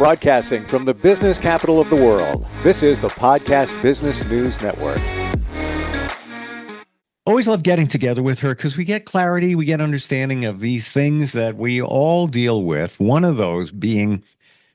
Broadcasting from the business capital of the world, this is the Podcast Business News Network. Always love getting together with her because we get clarity, we get understanding of these things that we all deal with. One of those being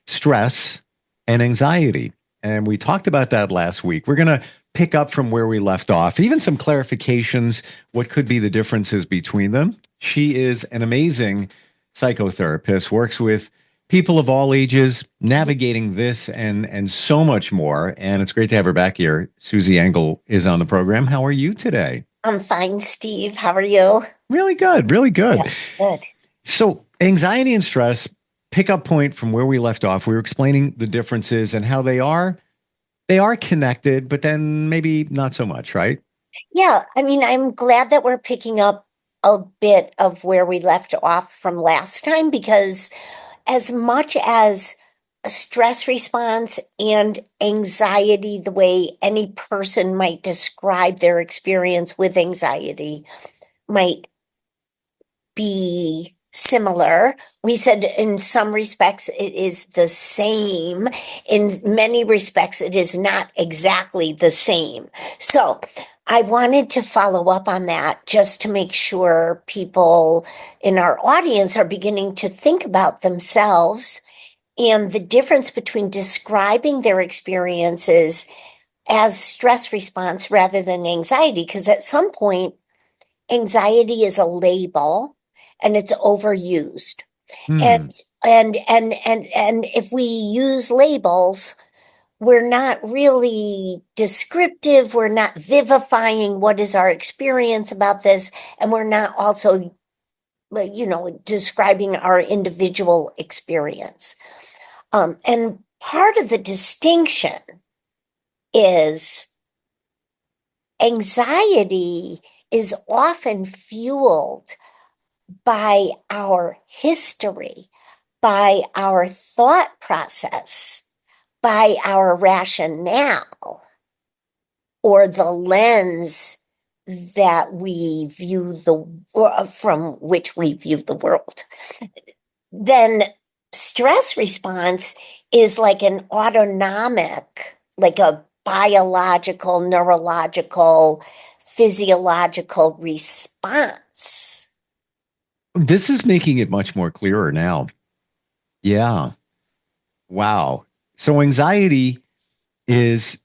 stress and anxiety. And we talked about that last week. We're going to pick up from where we left off, even some clarifications, what could be the differences between them. She is an amazing psychotherapist, works with people of all ages, navigating this and so much more. And it's great to have her back here. Susie Engel is on the program. How are you today? I'm fine, Steve. How are you? Really good, really good. Yeah, good. So anxiety and stress, pick up point from where we left off. We were explaining the differences and how they are connected, but then maybe not so much, right? Yeah, I mean, I'm glad that we're picking up a bit of where we left off from last time, because as much as a stress response and anxiety, the way any person might describe their experience with anxiety might be similar, we said in some respects it is the same. In many respects, it is not exactly the same. So I wanted to follow up on that just to make sure people in our audience are beginning to think about themselves and the difference between describing their experiences as stress response rather than anxiety, because at some point, anxiety is a label and it's overused. And if we use labels, we're not really descriptive, we're not vivifying what is our experience about this, and we're not also, describing our individual experience. And part of the distinction is anxiety is often fueled by our history, by our thought process, by our rationale, or the lens that we view from which we view the world. Then stress response is like an autonomic, like a biological, neurological, physiological response. This is making it much more clearer now. Yeah. Wow. So anxiety is,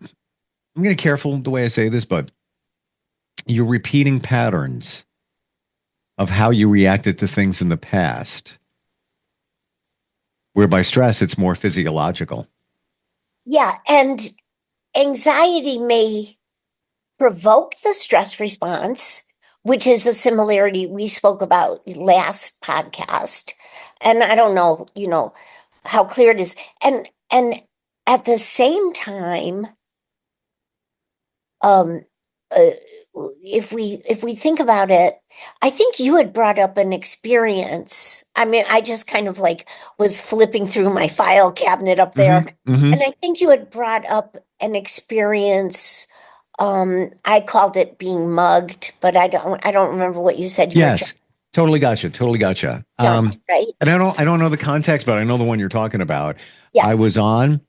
I'm going to be careful the way I say this, but you're repeating patterns of how you reacted to things in the past. Whereby stress, it's more physiological. Yeah. And anxiety may provoke the stress response, which is a similarity we spoke about last podcast. And I don't know, how clear it is. And at the same time, if we think about it, I think you had brought up an experience. I mean, I just kind of was flipping through my file cabinet up there. Mm-hmm. And I think you had brought up an experience. I called it being mugged, but I don't remember what you said. Yes, totally gotcha. Right. And I don't know the context, but I know the one you're talking about. Yeah. I was on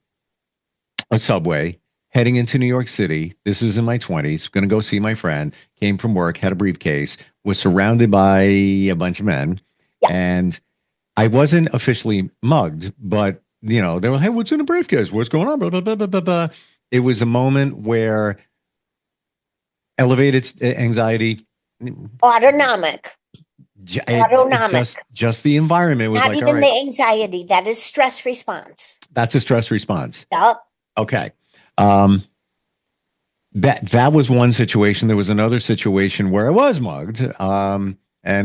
a subway heading into New York City. This was in my 20s, going to go see my friend, came from work, had a briefcase, was surrounded by a bunch of men. Yeah. And I wasn't officially mugged, but they were, hey, what's in the briefcase? What's going on? Blah, blah, blah, blah, blah, blah. It was a moment where elevated anxiety. Autonomic. Just the environment was not like, even all right, the anxiety. That is stress response. That's a stress response. Yep. Okay. That was one situation. There was another situation where I was mugged. And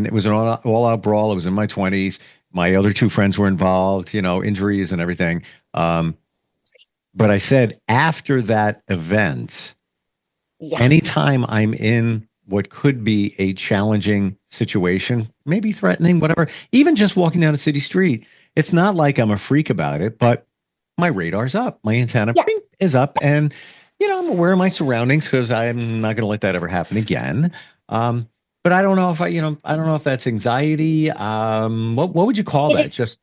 it was an all-out brawl. I was in my 20s. My other two friends were involved, injuries and everything. But I said after that event, anytime I'm in what could be a challenging situation, maybe threatening, whatever, even just walking down a city street, it's not like I'm a freak about it, but my radar's up, my antenna is up, and I'm aware of my surroundings because I'm not going to let that ever happen again. But I don't know if I don't know if that's anxiety. What would you call that?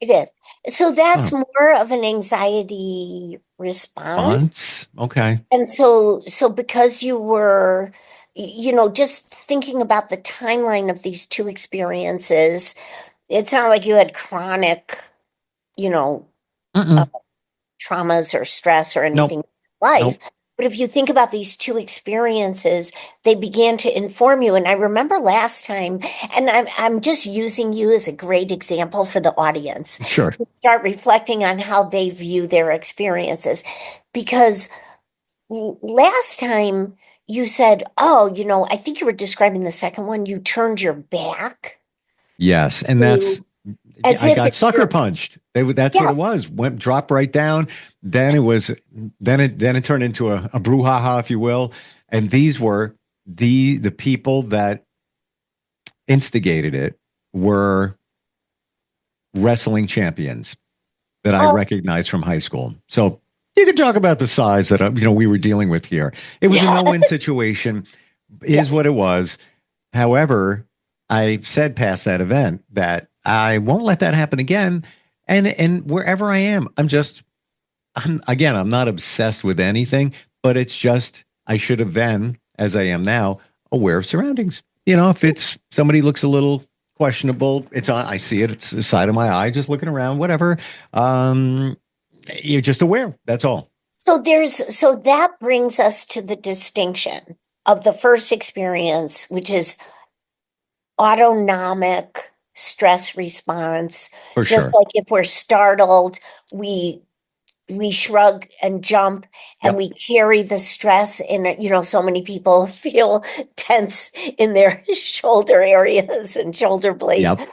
It is. So that's Oh, more of an anxiety response. fonts. Okay. And so because you were, just thinking about the timeline of these two experiences, it's not like you had chronic, you know, uh, Mm-mm. traumas or stress or anything Nope. in life. Nope. But if you think about these two experiences, they began to inform you. And I remember last time, and I'm just using you as a great example for the audience Sure. to start reflecting on how they view their experiences. Because last time you said, oh, I think you were describing the second one, you turned your back Yes. And to, that's, as I if got it's sucker your, punched. That's what yeah. it was. Went drop right down. Then it was, then it turned into a brouhaha, if you will. And these were the people that instigated it were wrestling champions that I Oh, recognized from high school. So you can talk about the size that we were dealing with here. It was a yeah, no-win situation, yeah. is what it was. However, I said past that event that I won't let that happen again. And wherever I am, I'm not obsessed with anything, but it's just I should have been, as I am now, aware of surroundings. If it's somebody looks a little questionable, it's on. I see it. It's the side of my eye, just looking around, whatever. Um, you're just aware. That's all. So that brings us to the distinction of the first experience, which is autonomic stress response. For Just sure. like if we're startled, we we shrug and jump and Yep. we carry the stress in it. So many people feel tense in their shoulder areas and shoulder blades. Yep.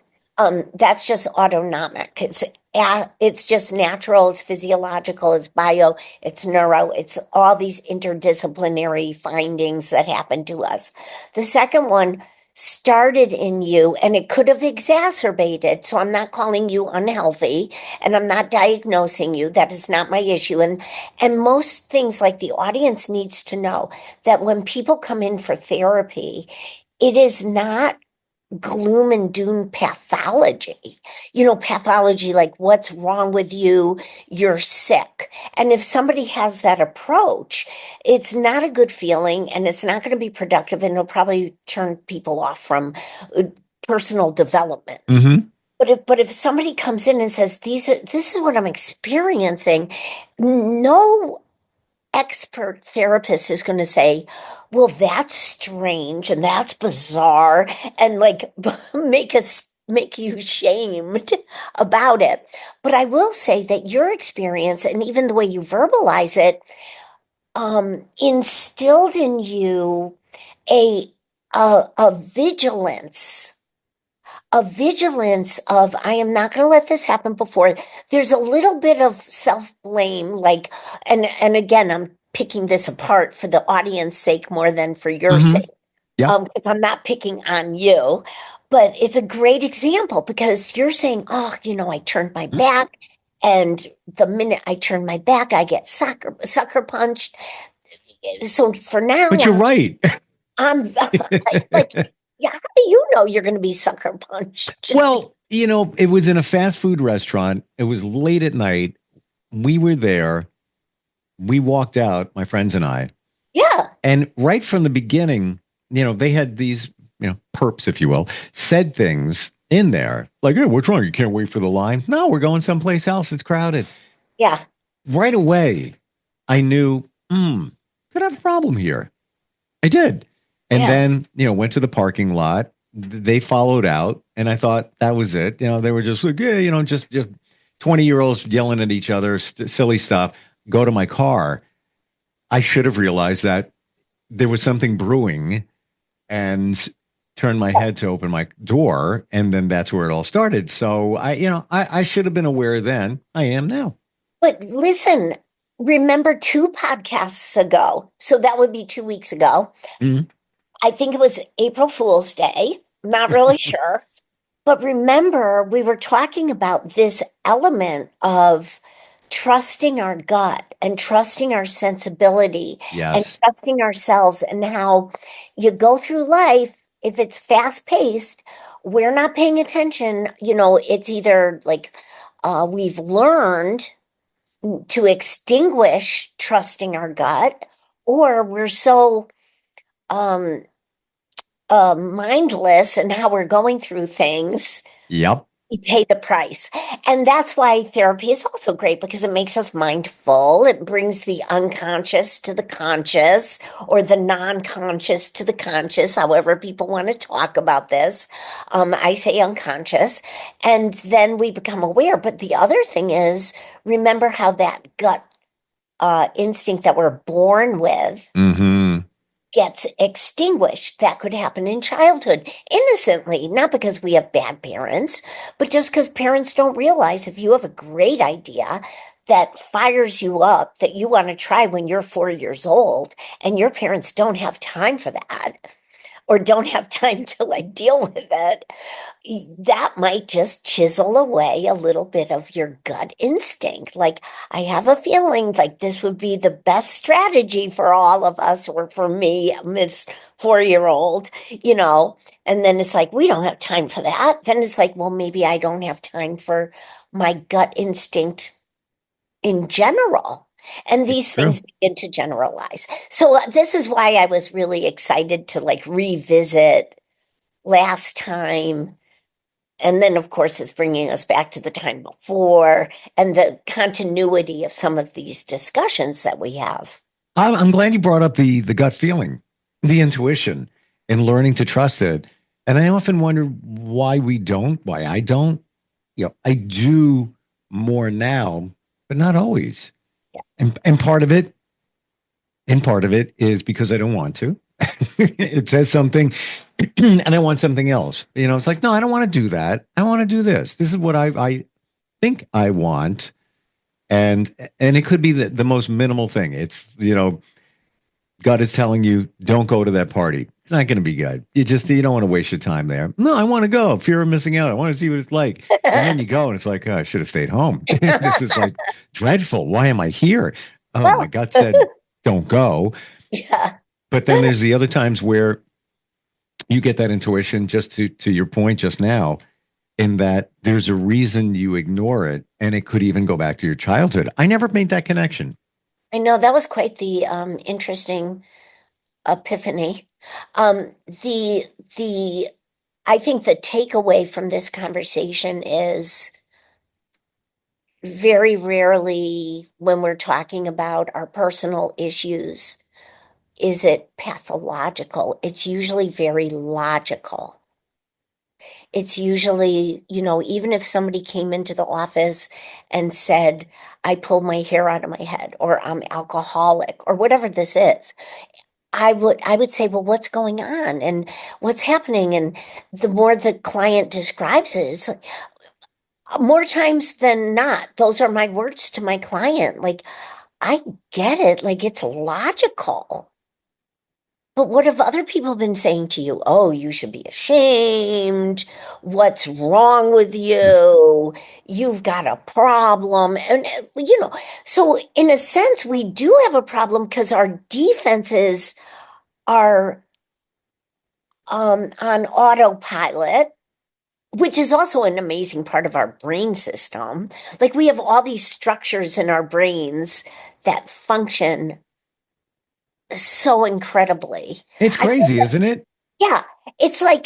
That's just autonomic. It's just natural, it's physiological, it's bio, it's neuro, it's all these interdisciplinary findings that happen to us. The second one started in you and it could have exacerbated. So I'm not calling you unhealthy and I'm not diagnosing you. That is not my issue. And most things, like, the audience needs to know that when people come in for therapy, it is not gloom and doom pathology. Pathology like, what's wrong with you? You're sick. And if somebody has that approach, it's not a good feeling and it's not going to be productive and it'll probably turn people off from personal development. Mm-hmm. But if somebody comes in and says, this is what I'm experiencing, no expert therapist is going to say, well, that's strange and that's bizarre, and like make you shamed about it. But I will say that your experience and even the way you verbalize it instilled in you a a vigilance of, I am not going to let this happen before. There's a little bit of self-blame, like, and again, I'm picking this apart for the audience sake more than for your Mm-hmm. sake, Yep. because I'm not picking on you, but it's a great example because you're saying, oh, I turned my back, and the minute I turn my back, I get sucker punched. So for now, But you're right. I'm like, yeah, how do you know you're going to be sucker punched? Just because, Well, it was in a fast food restaurant. It was late at night. We were there. We walked out, my friends and I. yeah. And right from the beginning, they had these, perps, if you will, said things in there like, hey, what's wrong? You can't wait for the line. No, we're going someplace else. It's crowded. Yeah. Right away, I knew, could have a problem here. I did. And Yeah. then, went to the parking lot. They followed out, and I thought that was it. They were just like, yeah, just 20-year-olds yelling at each other, silly stuff. Go to my car. I should have realized that there was something brewing and turned my head to open my door. And then that's where it all started. So I should have been aware then. I am now. But listen, remember 2 podcasts ago. So that would be 2 weeks ago. Mhm. I think it was April Fool's Day. I'm not really sure. But remember, we were talking about this element of trusting our gut and trusting our sensibility and Yes. trusting ourselves, and how you go through life. If it's fast paced, we're not paying attention. It's either like we've learned to extinguish trusting our gut, or we're so mindless in how we're going through things. Yep. We pay the price. And that's why therapy is also great, because it makes us mindful. It brings the unconscious to the conscious, or the non-conscious to the conscious, however people want to talk about this. I say unconscious. And then we become aware. But the other thing is, remember how that gut instinct that we're born with Mm-hmm. gets extinguished. That could happen in childhood innocently, not because we have bad parents, but just because parents don't realize if you have a great idea that fires you up that you want to try when you're 4 years old, and your parents don't have time for that, or don't have time to like deal with it, that might just chisel away a little bit of your gut instinct. Like, I have a feeling like this would be the best strategy for all of us, or for me, Miss 4-year-old, and then it's like, we don't have time for that. Then it's like, well, maybe I don't have time for my gut instinct in general. And these True. things begin to generalize. So this is why I was really excited to like revisit last time. And then, of course, it's bringing us back to the time before, and the continuity of some of these discussions that we have. I'm glad you brought up the gut feeling, the intuition, and learning to trust it. And I often wonder why I don't. I do more now, but not always. Yeah. And part of it is because I don't want to. It says something and I want something else. It's like, no, I don't want to do that. I want to do this. This is what I think I want. And it could be the most minimal thing. It's, God is telling you, don't go to that party. It's not going to be good. You don't want to waste your time there. No, I want to go. Fear of missing out. I want to see what it's like. And then you go and it's like, oh, I should have stayed home. This is like dreadful. Why am I here? Oh, my gut said, don't go. Yeah. But then there's the other times where you get that intuition, just to your point just now, in that there's a reason you ignore it, and it could even go back to your childhood. I never made that connection. I know that was quite the interesting epiphany. The I think the takeaway from this conversation is, very rarely when we're talking about our personal issues is it pathological. It's usually very logical. It's usually, even if somebody came into the office and said, I pulled my hair out of my head, or I'm alcoholic, or whatever this is, I would say, well, what's going on and what's happening? And the more the client describes it, it's like, more times than not, those are my words to my client. Like, I get it. Like, it's logical. But what have other people been saying to you? Oh, you should be ashamed. What's wrong with you? You've got a problem. And, so in a sense, we do have a problem because our defenses are on autopilot, which is also an amazing part of our brain system. Like, we have all these structures in our brains that function so incredibly. It's crazy, isn't it? Yeah. It's like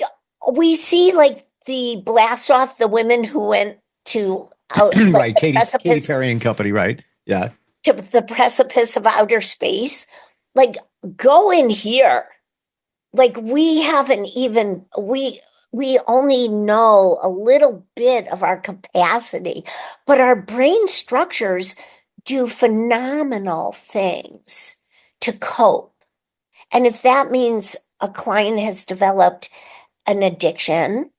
we see like the blast off the women who went to Right. Katy precipice, Perry and Company. Right. Yeah. to the precipice of outer space. Like, go in here. Like, we haven't even, we only know a little bit of our capacity, but our brain structures do phenomenal things to cope. And if that means a client has developed an addiction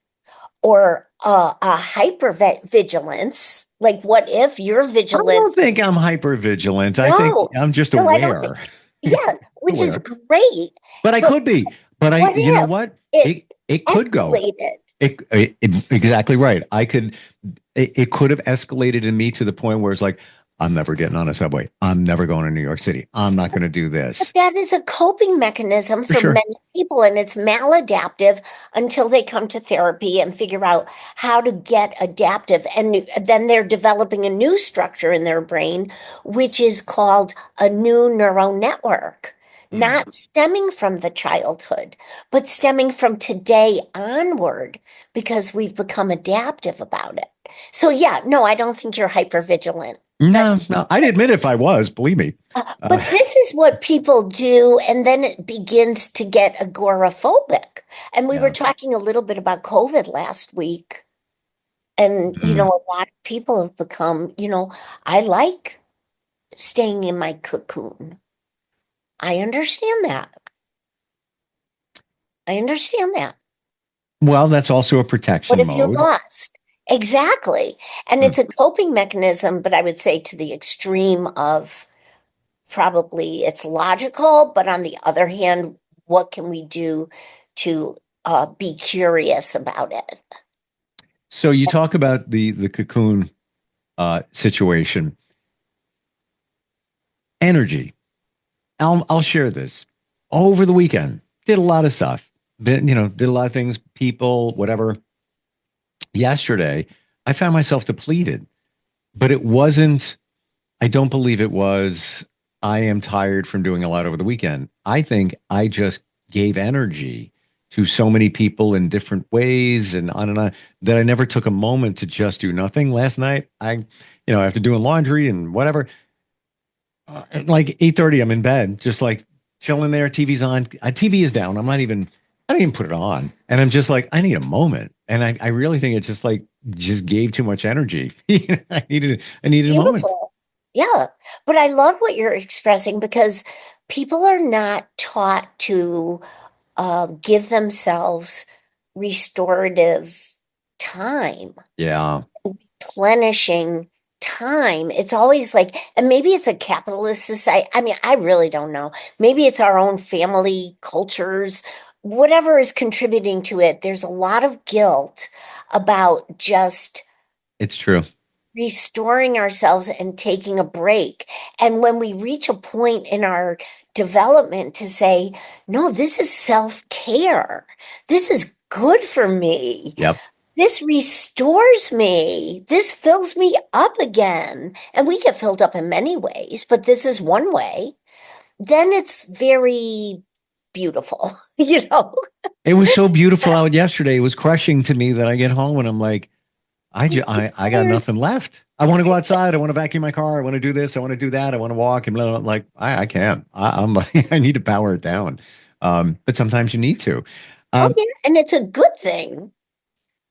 or a hypervigilance, like, what if you're I vigilant? don't think I'm hyper vigilant. I No. think I'm just No, I don't think- aware. Yeah, which is Aware. great. But I could be. But what you know if what? it It could go. Escalated. Exactly right. It could have escalated in me to the point where it's like, I'm never getting on a subway. I'm never going to New York City. I'm not going to do But this. that is a coping mechanism For for sure. many people, and it's maladaptive until they come to therapy and figure out how to get adaptive. And then they're developing a new structure in their brain, which is called a new neural network, not stemming from the childhood, but stemming from today onward, because we've become adaptive about it. So, yeah, no, I don't think you're hypervigilant. But No, I'd admit if I was, believe me. but this is what people do, and then it begins to get agoraphobic. And we were Yeah. talking a little bit about COVID last week. And, Mhm. a lot of people have become, I like staying in my cocoon. I understand that. I understand that. Well, that's also a What protection have you mode. lost? Exactly. And Mm. it's a coping mechanism, but I would say to the extreme of probably it's logical, but on the other hand, what can we do to be curious about it? So you talk about the cocoon situation. Energy. I'll share this. Over the weekend, did a lot of stuff. Did a lot of things, people, whatever. Yesterday, I found myself depleted, but it wasn't, I don't believe it was, I am tired from doing a lot over the weekend. I think I just gave energy to so many people in different ways and on and on that I never took a moment to just do nothing. Last night, after doing laundry and whatever, at like 8:30, I'm in bed, just like chilling there. TV's on. TV is down. I don't even put it on. And I'm just like, I need a moment. And I really think it's just like, just gave too much energy. I needed a moment. Beautiful. Yeah. But I love what you're expressing because people are not taught to give themselves restorative time, Yeah. replenishing time. It's always like, and maybe it's a capitalist society. I mean, I really don't know. Maybe it's our own family cultures, whatever is contributing to it. There's a lot of guilt about just It's true. restoring ourselves and taking a break. And when we reach a point in our development to say, no, this is self-care. This is good for me. Yep. This restores me. This fills me up again. And we get filled up in many ways, but this is one way. Then it's very beautiful, It was so beautiful out yesterday. It was crushing to me that I get home and I'm like, I'm so I got tired. nothing left. I want to go outside. I want to vacuum my car. I want to do this. I want to do that. I want to walk and blah, blah, blah. Like I can't. I'm like, I need to power it down. But sometimes you need to. Oh, Um, yeah. And it's a good thing.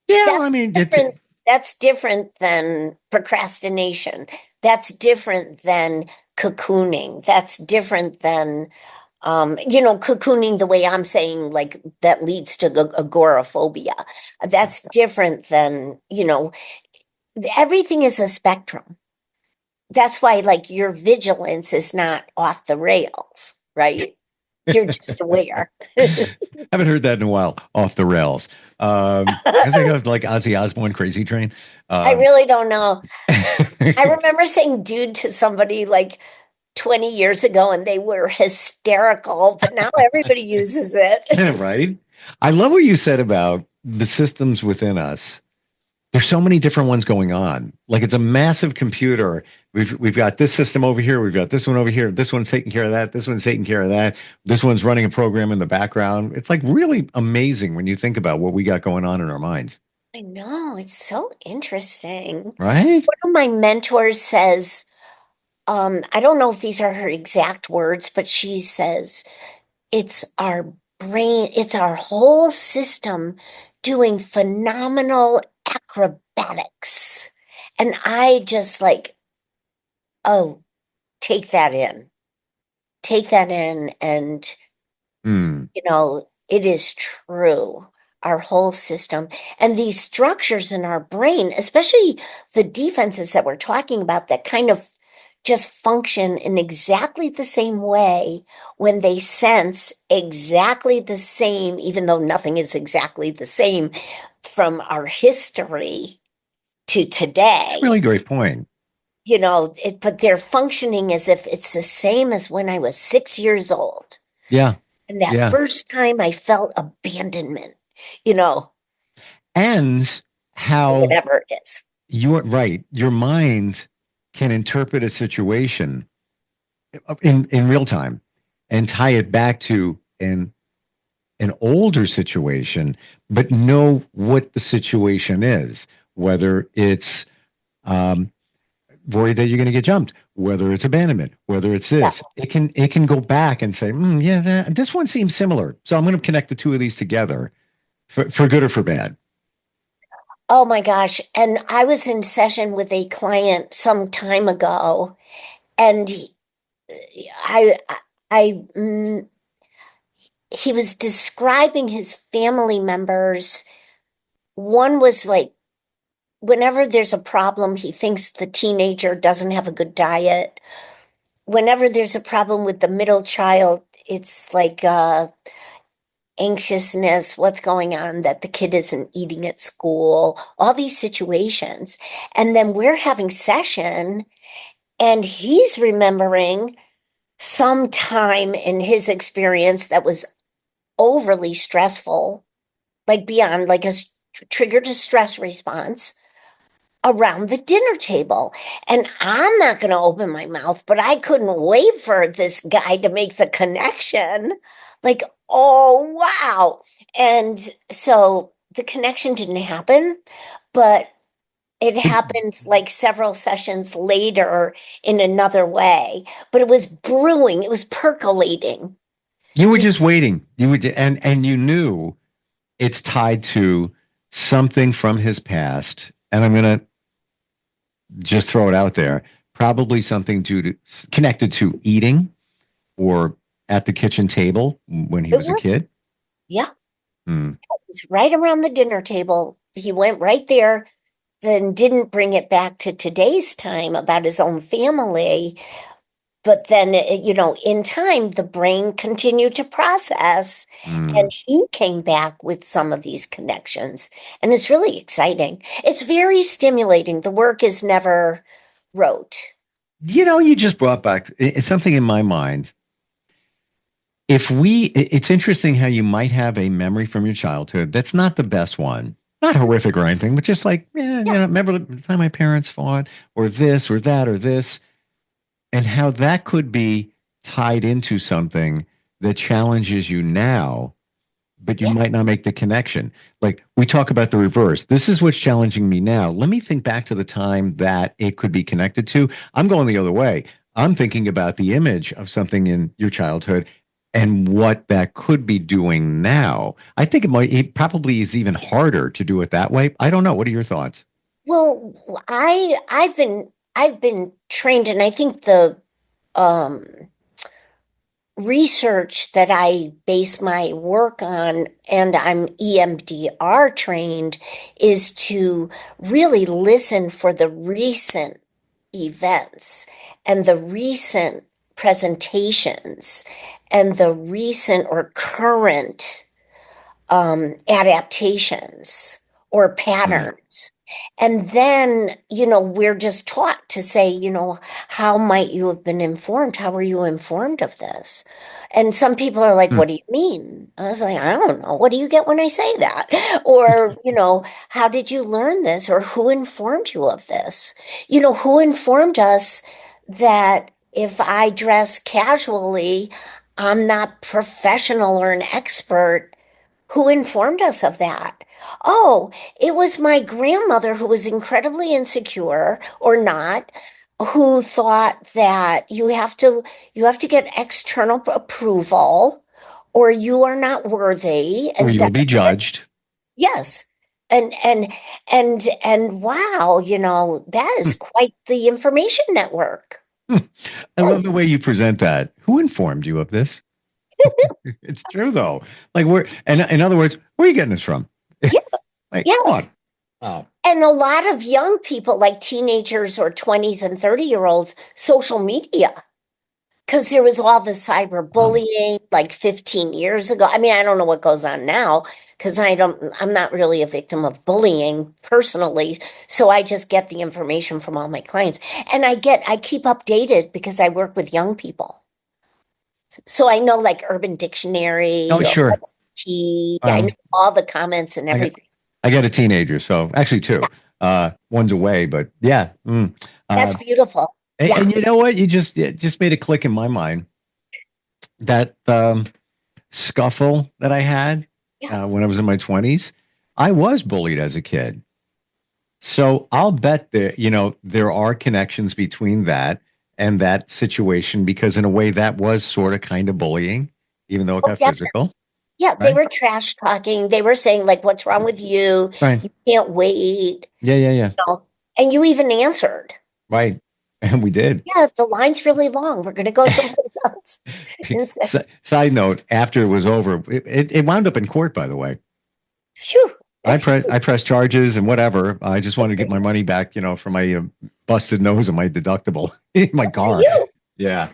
yeah, well, I That's mean, different. That's different than procrastination. That's different than cocooning. That's different than, cocooning the way I'm saying, like that leads to agoraphobia. That's different than, everything is a spectrum. That's why, like, your vigilance is not off the rails, right? You're just aware. haven't heard that in a while. Off the rails. I think of like Ozzy Osbourne, Crazy Train. I Um, really don't know. I remember saying dude to somebody like 20 years ago and they were hysterical, but now everybody uses it. right. I love what you said about the systems within us. There's so many different ones going on. Like it's a massive computer. We've got this system over here. We've got this one over here. This one's taking care of that. This one's taking care of that. This one's running a program in the background. It's like really amazing when you think about what we got going on in our minds. I know, it's so interesting. Right? One of my mentors says, I don't know if these are her exact words, but she says, it's our brain, it's our whole system doing phenomenal acrobatics. And I just like, oh, take that in. Take that in. And, Hmm. it is true. Our whole system and these structures in our brain, especially the defenses that we're talking about that kind of just function in exactly the same way when they sense exactly the same, even though nothing is exactly the same from our history to It's a today. really great point. but they're functioning as if it's the same as when I was 6 years old. Yeah. And that Yeah. first time I felt abandonment, you know, And how whatever it is. you're right. Your mind can interpret a situation in real time and tie it back to an older situation, but know what the situation is, whether it's um, worried that you're going to get jumped, whether it's abandonment, whether it's Yeah. this. It can go back and say, yeah, this one seems similar. So I'm going to connect the two of these together for good or for bad. Oh my gosh. And I was in session with a client some time ago, and I, I, he was describing his family members. One was like, whenever there's a problem, he thinks the teenager doesn't have a good diet. Whenever there's a problem with the middle child, it's like anxiousness, what's going on, that the kid isn't eating at school, all these situations. And then we're having session, and he's remembering some time in his experience that was overly stressful, like beyond, like triggered a stress response around the dinner table. And I'm not going to open my mouth, but I couldn't wait for this guy to make the connection. Like, oh, wow. And so the connection didn't happen, but it happened like several sessions later in another way. But it was brewing, it was percolating. You were just waiting. And you knew it's tied to something from his past. And I'm going to just throw it out there. Probably something connected to eating or at the kitchen table when he was a kid. Yeah. It was right around the dinner table. He went right there, then didn't bring it back to today's time about his own family. But then, in time, the brain continued to process, and he came back with some of these connections. And it's really exciting. It's very stimulating. The work is never rote. You just brought back something in my mind. It's interesting how you might have a memory from your childhood that's not the best one, not horrific or anything, but just like, remember the time my parents fought, or this, or that, or this, and how that could be tied into something that challenges you now, but you might not make the connection. Like we talk about the reverse. This is what's challenging me now. Let me think back to the time that it could be connected to. I'm going the other way. I'm thinking about the image of something in your childhood and what that could be doing now. I think it probably is even harder to do it that way. I don't know. What are your thoughts? Well, I've been trained, and I think the research that I base my work on, and I'm EMDR trained, is to really listen for the recent events and the recent presentations and the recent or current adaptations or patterns. And then, we're just taught to say, how might you have been informed? How were you informed of this? And some people are like, what do you mean? I was like, I don't know. What do you get when I say that? Or, how did you learn this? Or who informed you of this? Who informed us that if I dress casually, I'm not professional or an expert? Who informed us of that? Oh, it was my grandmother, who was incredibly insecure, or not, who thought that you have to get external approval, or you are not worthy, Or and you will be judged. yes. And wow, that is quite the information network. I love the way you present that. Who informed you of this? It's true though. Like and in other words, where are you getting this from? Yeah. Like, Yeah. come on. Oh. And a lot of young people, like teenagers or 20s and 30-year-olds, social media. because there was all the cyberbullying like 15 years ago. I mean, I don't know what goes on now because I'm not really a victim of bullying personally. So I just get the information from all my clients, and I keep updated because I work with young people. So I know like Urban Dictionary, Oh, sure. I know all the comments and everything. I got a teenager, so actually two. One's away, but yeah. That's beautiful. And you know what? It just made a click in my mind. That scuffle that I had when I was in my 20s, I was bullied as a kid. So I'll bet that, there are connections between that and that situation, because in a way that was sort of kind of bullying, even though it got physical. Yeah, right? They were trash talking. They were saying like, "What's wrong with you? Right. You can't wait." Yeah. And you even answered. Right. And we did. Yeah, the line's really long. We're going to go someplace else. Side note, after it was over, it wound up in court, by the way. Phew, I pressed charges and whatever. I just wanted to get my money back, for my busted nose and my deductible in my car. Yeah.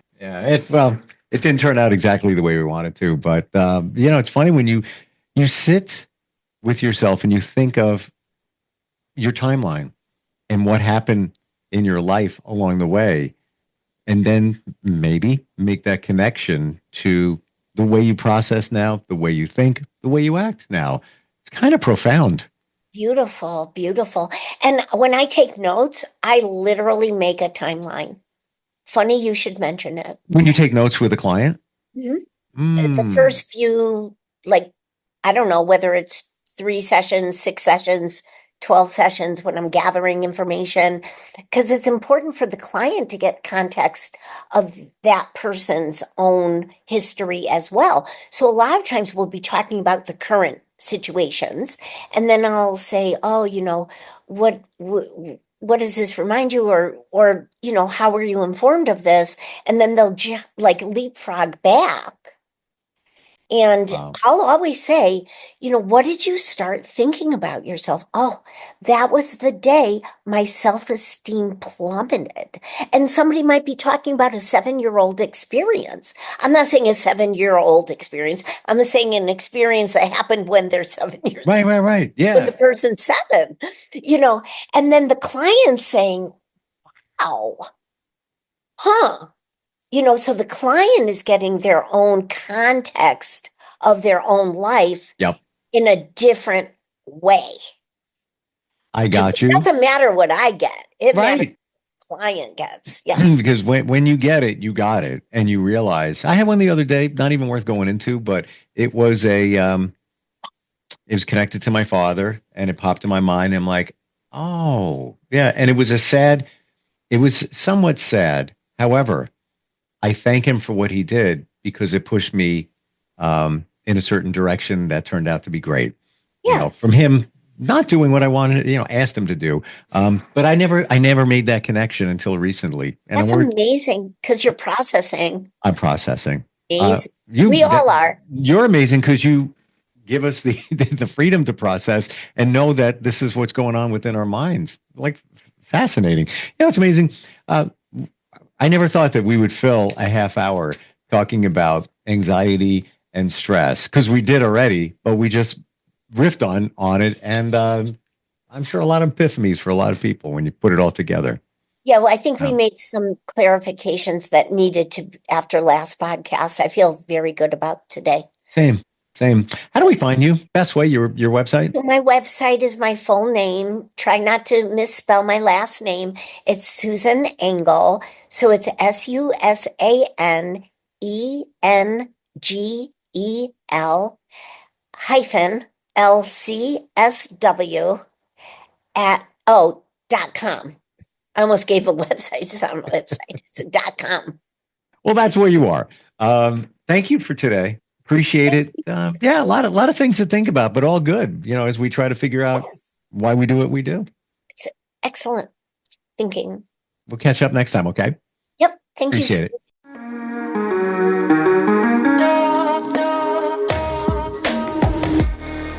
It didn't turn out exactly the way we wanted to, but it's funny when you sit with yourself and you think of your timeline and what happened in your life along the way, and then maybe make that connection to the way you process now, the way you think, the way you act now. It's kind of profound. Beautiful, beautiful. And when I take notes, I literally make a timeline. Funny you should mention it. When you take notes with a client? Mm-hmm. The first few, like, I don't know whether it's 3 sessions, 6 sessions, 12 sessions when I'm gathering information, because it's important for the client to get context of that person's own history as well. So a lot of times we'll be talking about the current situations, and then I'll say, "Oh, what does this remind you?" Or how were you informed of this? And then they'll like leapfrog back. And I'll always say, what did you start thinking about yourself? Oh, that was the day my self-esteem plummeted. And somebody might be talking about a 7-year-old experience. I'm not saying a 7-year-old experience. I'm saying an experience that happened when they're 7 years old. Right. Yeah. When the person's 7, and then the client's saying, wow, so the client is getting their own context of their own life in a different way. I got you. It doesn't matter what I get. It matters what the client gets. Yeah. Because when you get it, you got it. And you realize, I had one the other day, not even worth going into, but it was it was connected to my father, and it popped in my mind. I'm like, oh, yeah. And it was somewhat sad. However, I thank him for what he did, because it pushed me in a certain direction that turned out to be great. Yes. From him not doing what I wanted, asked him to do. But I never made that connection until recently. And that's amazing, because you're processing. I'm processing. Amazing. We all are. You're amazing, because you give us the freedom to process and know that this is what's going on within our minds. Like, fascinating. It's amazing. I never thought that we would fill a half hour talking about anxiety and stress, because we did already, but we just riffed on it. And I'm sure a lot of epiphanies for a lot of people when you put it all together. Yeah, well, I think we made some clarifications that needed to after last podcast. I feel very good about today. Same. How do we find you? Best way, your website? So my website is my full name. Try not to misspell my last name. It's Susan Engel. So it's SUSANGEL-LCSW@.com. I almost gave a website. It's not a website. It's a .com. Well, that's where you are. Thank you for today. Appreciate it. A lot of things to think about, but all good, as we try to figure out why we do what we do. It's excellent thinking. We'll catch up next time, okay? Yep. Thank you. Appreciate it.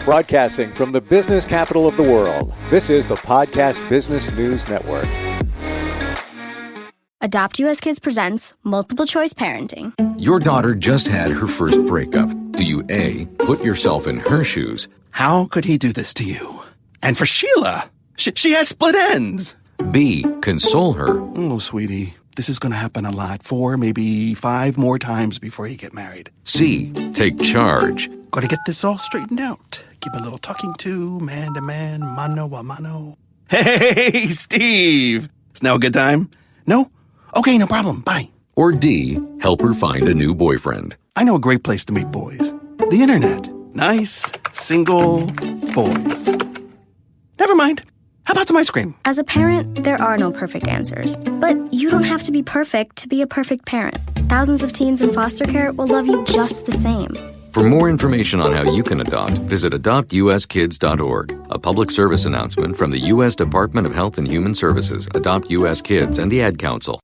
Broadcasting from the business capital of the world, this is the Podcast Business News Network. Adopt US Kids presents Multiple Choice Parenting. Your daughter just had her first breakup. Do you A, put yourself in her shoes? How could he do this to you? And for Sheila, she has split ends. B, console her? Oh, sweetie, this is going to happen a lot. 4, maybe 5 more times before you get married. C, take charge? Got to get this all straightened out. Give a little talking to, man to man, mano a mano. Hey, Steve! Is now a good time? No? Okay, no problem. Bye. Or D, help her find a new boyfriend? I know a great place to meet boys. The internet. Nice, single boys. Never mind. How about some ice cream? As a parent, there are no perfect answers. But you don't have to be perfect to be a perfect parent. Thousands of teens in foster care will love you just the same. For more information on how you can adopt, visit adoptuskids.org. A public service announcement from the U.S. Department of Health and Human Services, Adopt U.S. Kids, and the Ad Council.